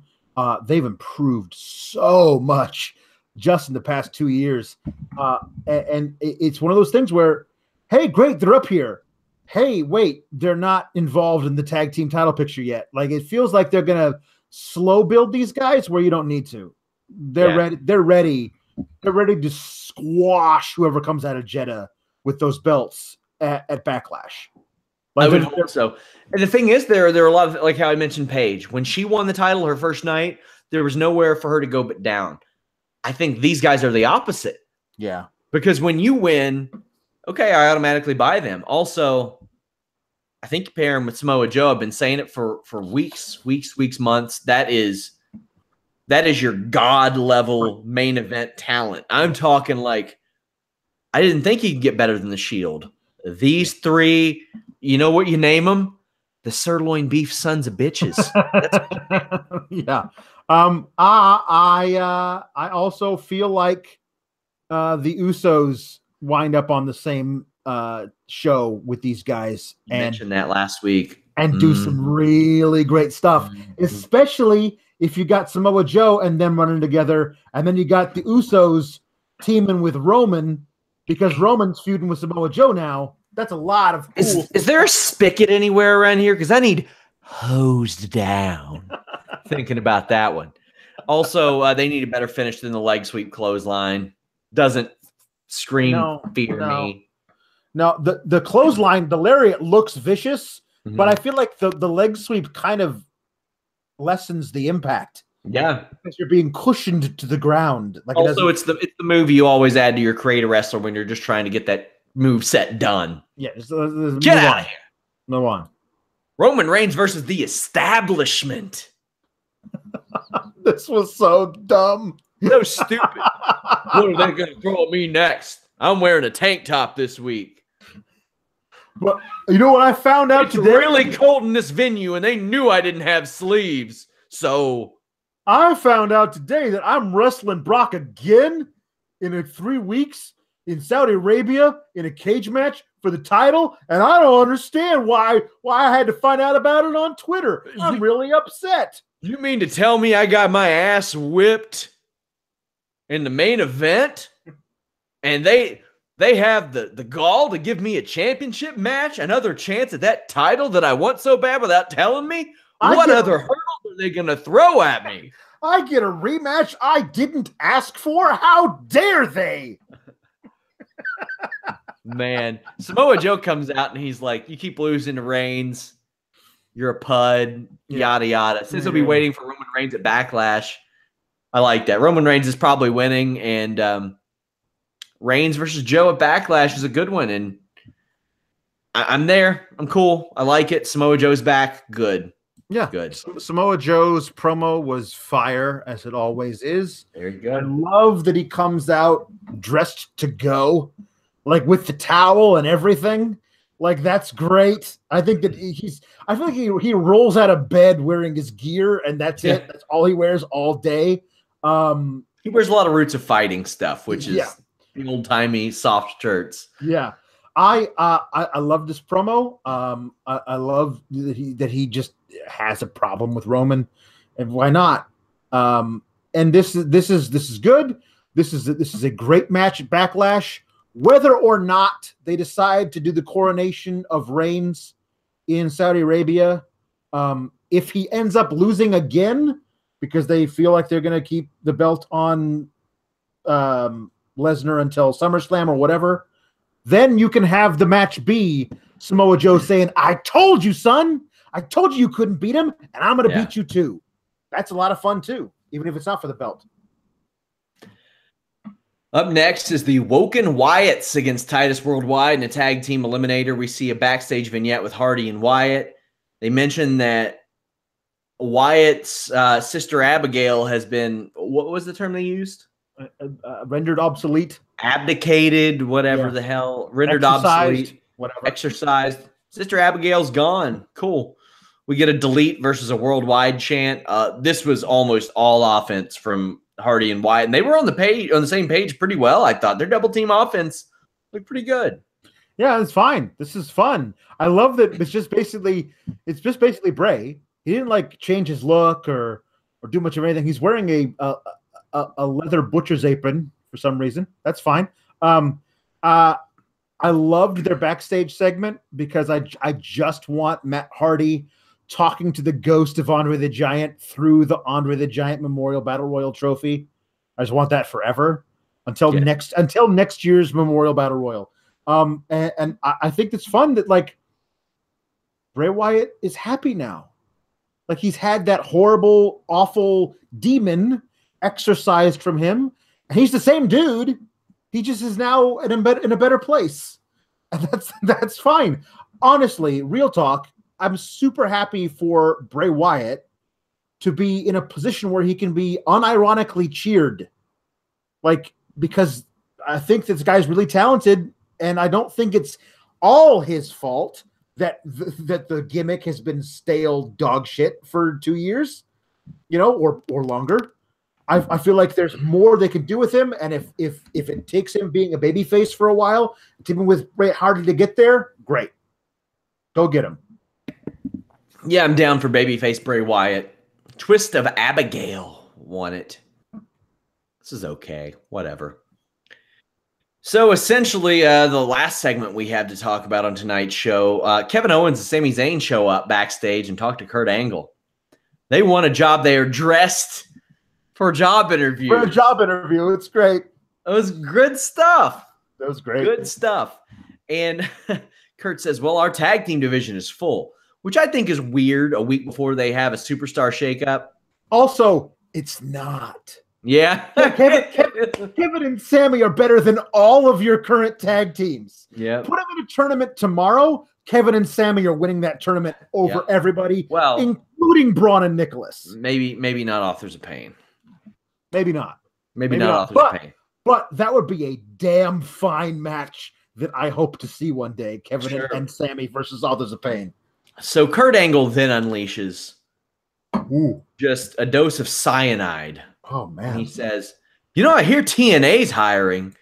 They've improved so much just in the past 2 years. And it's one of those things where, hey, great, they're up here. Hey, wait, they're not involved in the tag team title picture yet. Like it feels like they're going to slow build these guys where you don't need to. They're ready. They're ready to squash whoever comes out of Jeddah with those belts at Backlash. Like I would hope so. And the thing is, there are a lot of, like how I mentioned Paige. When she won the title her first night, there was nowhere for her to go but down. I think these guys are the opposite. Yeah. Because when you win, okay, I automatically buy them. Also, I think you pair them with Samoa Joe. I've been saying it for weeks, months. That is your God level main event talent. I'm talking like, I didn't think he could get better than the Shield. These three, you know what you name them? The sirloin beef sons of bitches. Yeah. I also feel like the Usos wind up on the same show with these guys. You mentioned that last week. And do some really great stuff, especially if you got Samoa Joe and them running together, and then you got the Usos teaming with Roman because Roman's feuding with Samoa Joe now. That's a lot of cool. Is there a spigot anywhere around here? Because I need hosed down. Thinking about that one. Also, they need a better finish than the leg sweep clothesline. Doesn't scream fear me. No, the clothesline, the lariat looks vicious, but I feel like the leg sweep kind of lessens the impact. Yeah, because you're being cushioned to the ground. Like also, it's the move you always add to your create a wrestler when you're just trying to get that move set done. Yeah, get out of here. No one. Roman Reigns versus the Establishment. This was so dumb. So stupid. What are they going to throw at me next? I'm wearing a tank top this week. But you know what I found out today? It's really cold in this venue, and they knew I didn't have sleeves. So I found out today that I'm wrestling Brock again in 3 weeks in Saudi Arabia in a cage match for the title, and I don't understand why I had to find out about it on Twitter. I'm really upset. You mean to tell me I got my ass whipped in the main event, and they have the gall to give me a championship match, another chance at that title that I want so bad without telling me? What other hurdles are they going to throw at me? I get a rematch I didn't ask for? How dare they? Man, Samoa Joe comes out and he's like, you keep losing to Reigns. You're a pud, yada, yada. Since he'll be waiting for Roman Reigns at Backlash. I like that. Roman Reigns is probably winning, and Reigns versus Joe at Backlash is a good one, and I'm there. I'm cool. I like it. Samoa Joe's back. Good. Yeah. Good. Samoa Joe's promo was fire, as it always is. Very good. I love that he comes out dressed to go, like with the towel and everything. Like, that's great. I think that I feel like he rolls out of bed wearing his gear, and that's it. That's all he wears all day. He wears a lot of Roots of Fighting stuff, which is the old-timey soft shirts. Yeah. I love this promo. I love that he just has a problem with Roman, and why not? And this is good. This is a great match at Backlash. Whether or not they decide to do the coronation of Reigns in Saudi Arabia, if he ends up losing again because they feel like they're going to keep the belt on Lesnar until SummerSlam or whatever, then you can have the match be Samoa Joe saying, I told you, son. I told you couldn't beat him, and I'm going to beat you too. That's a lot of fun too, even if it's not for the belt. Up next is the Woken Wyatts against Titus Worldwide in a tag team eliminator. We see a backstage vignette with Hardy and Wyatt. They mentioned that Wyatt's sister Abigail has been, what was the term they used? Rendered obsolete. Abdicated, whatever the hell. Rendered obsolete. Whatever. Exercised. Sister Abigail's gone. Cool. We get a delete versus a worldwide chant. This was almost all offense from Hardy and Wyatt, and they were on the same page pretty well. I thought their double team offense looked pretty good. Yeah, it's fine. This is fun. I love that it's just basically Bray. He didn't like change his look or do much of anything. He's wearing a leather butcher's apron for some reason. That's fine. I loved their backstage segment because I just want Matt Hardy talking to the ghost of Andre the Giant through the Andre the Giant Memorial Battle Royal trophy. I just want that forever until next year's Memorial Battle Royal. And I think it's fun that like Bray Wyatt is happy now. Like he's had that horrible, awful demon exorcised from him. And he's the same dude. He just is now in a better place. And that's fine. Honestly, real talk, I'm super happy for Bray Wyatt to be in a position where he can be unironically cheered. Like, because I think this guy's really talented, and I don't think it's all his fault that the gimmick has been stale dog shit for 2 years, or longer. I feel like there's more they can do with him, and if it takes him being a babyface for a while, teaming with Bray Hardy to get there, great. Go get him. Yeah, I'm down for babyface Bray Wyatt. Twist of Abigail won it. This is okay. Whatever. So essentially, the last segment we have to talk about on tonight's show, Kevin Owens and Sami Zayn show up backstage and talk to Kurt Angle. They won a job. They are dressed for a job interview. For a job interview. It's great. It was good stuff. That was great. Good stuff. And Kurt says, well, our tag team division is full, which I think is weird a week before they have a superstar shakeup. Also, it's not. Yeah. Kevin and Sammy are better than all of your current tag teams. Yeah. Put them in a tournament tomorrow. Kevin and Sammy are winning that tournament over everybody, including Braun and Nicholas. Maybe not Authors of Pain. Maybe not. Maybe not Authors of Pain. But that would be a damn fine match that I hope to see one day. Kevin and Sammy versus Authors of Pain. So Kurt Angle then unleashes just a dose of cyanide. Oh, man. And he says, I hear TNA's hiring.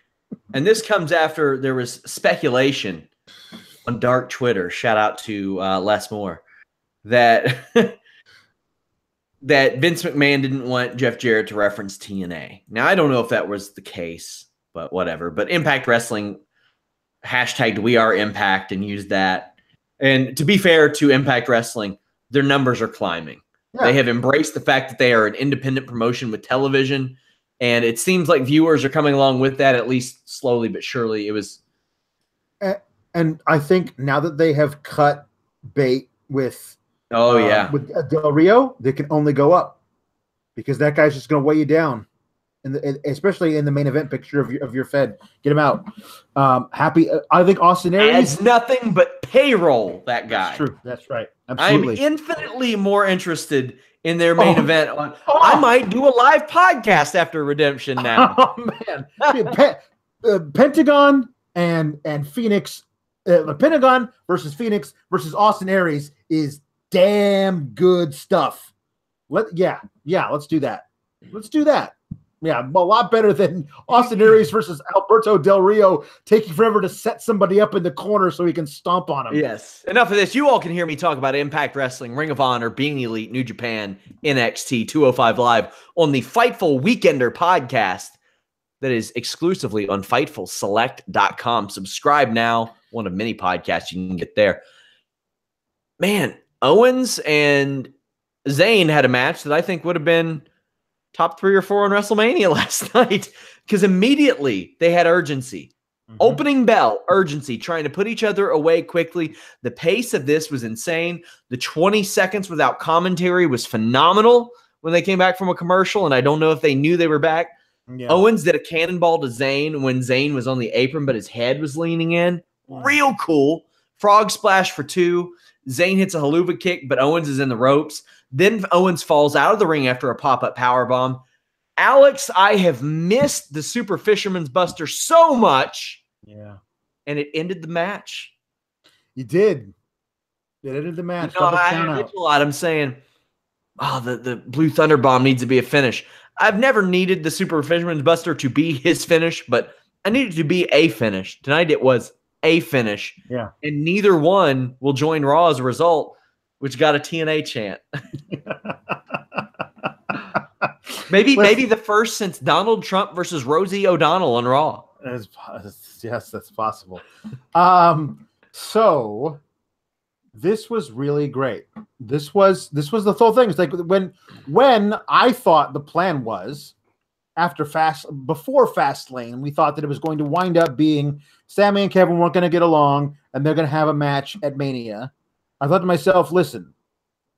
And this comes after there was speculation on dark Twitter. Shout out to Les Moore. That Vince McMahon didn't want Jeff Jarrett to reference TNA. Now, I don't know if that was the case, but whatever. But Impact Wrestling hashtagged We Are Impact and used that. And to be fair to Impact Wrestling, their numbers are climbing. Yeah. They have embraced the fact that they are an independent promotion with television, and it seems like viewers are coming along with that, at least slowly but surely. It was, and I think now that they have cut bait with with Del Rio, they can only go up because that guy's just going to weigh you down, especially in the main event picture of your Fed. Get him out. Happy. I think Austin Aries adds nothing but payroll. That guy. That's true. That's right. Absolutely. I'm infinitely more interested in their main event. I might do a live podcast after Redemption now. Oh man, Pentagon and Phoenix, Pentagon versus Phoenix versus Austin Aries is damn good stuff. Let's do that. Let's do that. Yeah, a lot better than Austin Aries versus Alberto Del Rio taking forever to set somebody up in the corner so he can stomp on him. Yes. Enough of this. You all can hear me talk about Impact Wrestling, Ring of Honor, Being Elite, New Japan, NXT, 205 Live on the Fightful Weekender podcast that is exclusively on FightfulSelect.com. Subscribe now. One of many podcasts you can get there. Man, Owens and Zayn had a match that I think would have been top 3 or 4 on WrestleMania last night because immediately they had urgency. Opening bell, urgency, trying to put each other away quickly. The pace of this was insane. The 20 seconds without commentary was phenomenal when they came back from a commercial, and I don't know if they knew they were back. Yeah. Owens did a cannonball to Zayn when Zayn was on the apron, but his head was leaning in. Real cool. Frog splash for 2. Zayn hits a haluva kick, but Owens is in the ropes. Then Owens falls out of the ring after a pop-up powerbomb. Alex, I have missed the Super Fisherman's Buster so much. Yeah. And it ended the match. You did. It ended the match. You know, I'm saying, oh, the Blue Thunder Bomb needs to be a finish. I've never needed the Super Fisherman's Buster to be his finish, but I needed it to be a finish. Tonight it was a finish. Yeah. And neither one will join Raw as a result, which got a TNA chant. Maybe the first since Donald Trump versus Rosie O'Donnell on Raw. Yes, that's possible. So this was really great. This was the whole thing. It's like when I thought the plan was before Fastlane, we thought that it was going to wind up being Sami and Kevin weren't going to get along and they're going to have a match at Mania. I thought to myself, listen,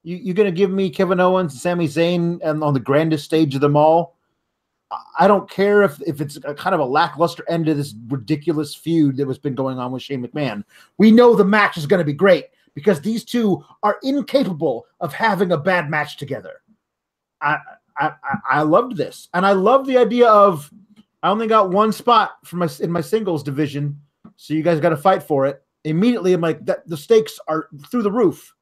you're going to give me Kevin Owens and Sami Zayn and on the grandest stage of them all? I don't care if it's a kind of a lackluster end to this ridiculous feud that has been going on with Shane McMahon. We know the match is going to be great because these two are incapable of having a bad match together. I loved this, and I love the idea of I only got one spot in my singles division, so you guys got to fight for it. Immediately, I'm like, the stakes are through the roof.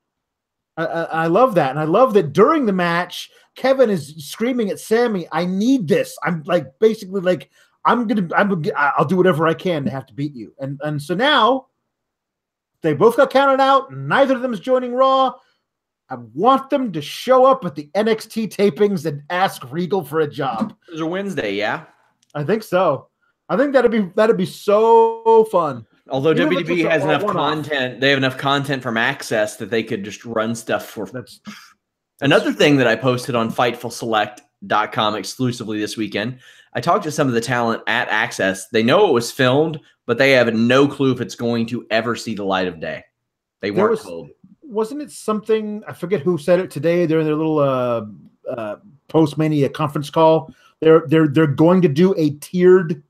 I love that, and I love that during the match, Kevin is screaming at Sami, "I need this." I'm like, basically, like, I'll do whatever I can to have to beat you. And so now they both got counted out. Neither of them is joining Raw. I want them to show up at the NXT tapings and ask Regal for a job. Those are Wednesday, yeah. I think so. I think that'd be so fun. Although WWE has enough content, they have enough content from Access that they could just run stuff for. That's another thing that I posted on FightfulSelect.com exclusively this weekend. I talked to some of the talent at Access. They know it was filmed, but they have no clue if it's going to ever see the light of day. They weren't told. Wasn't it something, I forget who said it today, they're in their little post-Mania conference call. They're going to do a tiered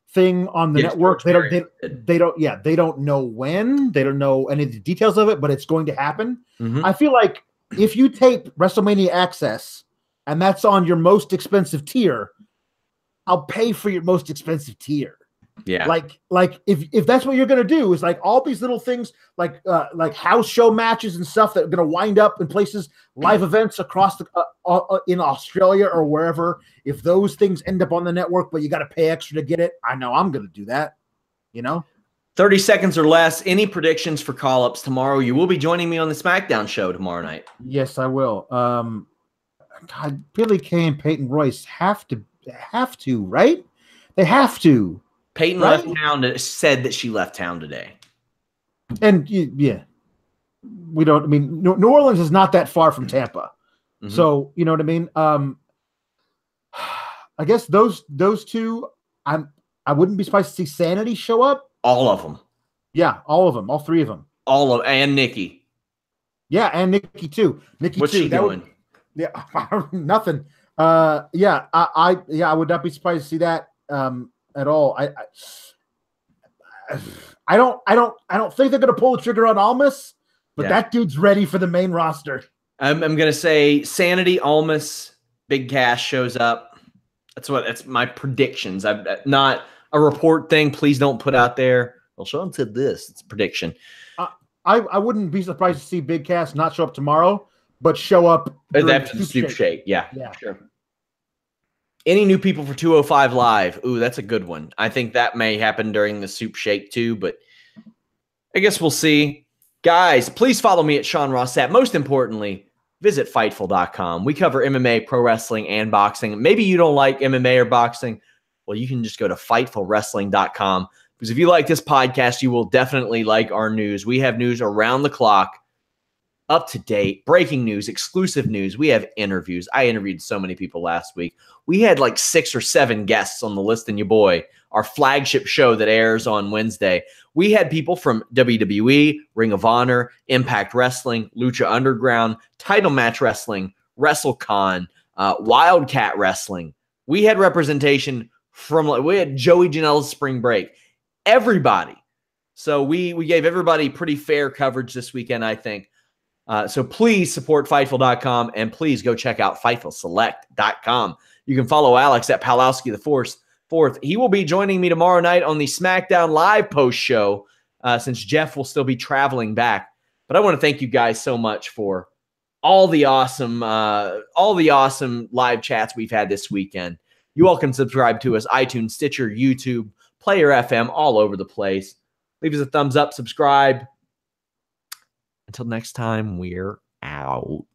thing on the network. They don't know when, they don't know any of the details of it, but it's going to happen. I feel like if you tape WrestleMania Access and that's on your most expensive tier, I'll pay for your most expensive tier. Yeah. Like if that's what you're going to do is like all these little things like house show matches and stuff that are going to wind up in places, live events across the in Australia or wherever. If those things end up on the network, but you got to pay extra to get it, I know I'm going to do that. 30 seconds or less. Any predictions for call-ups tomorrow? You will be joining me on the SmackDown show tomorrow night. Yes, I will. God, Billy Kay and Peyton Royce have to, right? They have to. Peyton left town. Said that she left town today. And yeah, we don't. I mean, New Orleans is not that far from Tampa, so you know what I mean. I guess those two. I wouldn't be surprised to see Sanity show up. All of them. Yeah, all of them. All three of them. And Nikki. Yeah, and Nikki too. What's she doing? Nothing. Yeah, I would not be surprised to see that. At all. I don't think they're gonna pull the trigger on Almas, but that dude's ready for the main roster. I'm gonna say Sanity, Almas, Big Cash shows up. That's my predictions. I'm not a report thing. Please don't put out there. Well, Sean said this. It's a prediction. I wouldn't be surprised to see Big Cash not show up tomorrow, but show up after the Soup Shake. Yeah, sure. Any new people for 205 Live? Ooh, that's a good one. I think that may happen during the Soup Shake too, but I guess we'll see. Guys, please follow me at Sean Ross Sapp. Most importantly, visit Fightful.com. We cover MMA, pro wrestling, and boxing. Maybe you don't like MMA or boxing. Well, you can just go to FightfulWrestling.com because if you like this podcast, you will definitely like our news. We have news around the clock. up to date, breaking news, exclusive news. We have interviews. I interviewed so many people last week. We had like 6 or 7 guests on the list, and your boy, our flagship show that airs on Wednesday. We had people from WWE, Ring of Honor, Impact Wrestling, Lucha Underground, Title Match Wrestling, WrestleCon, Wildcat Wrestling. We had representation we had Joey Janela's Spring Break. Everybody. So we gave everybody pretty fair coverage this weekend, I think. So please support Fightful.com, and please go check out FightfulSelect.com. You can follow Alex at Pawlowski the Fourth. He will be joining me tomorrow night on the SmackDown Live post show, since Jeff will still be traveling back. But I want to thank you guys so much for all the awesome live chats we've had this weekend. You all can subscribe to us, iTunes, Stitcher, YouTube, Player FM, all over the place. Leave us a thumbs up, subscribe. Until next time, we're out.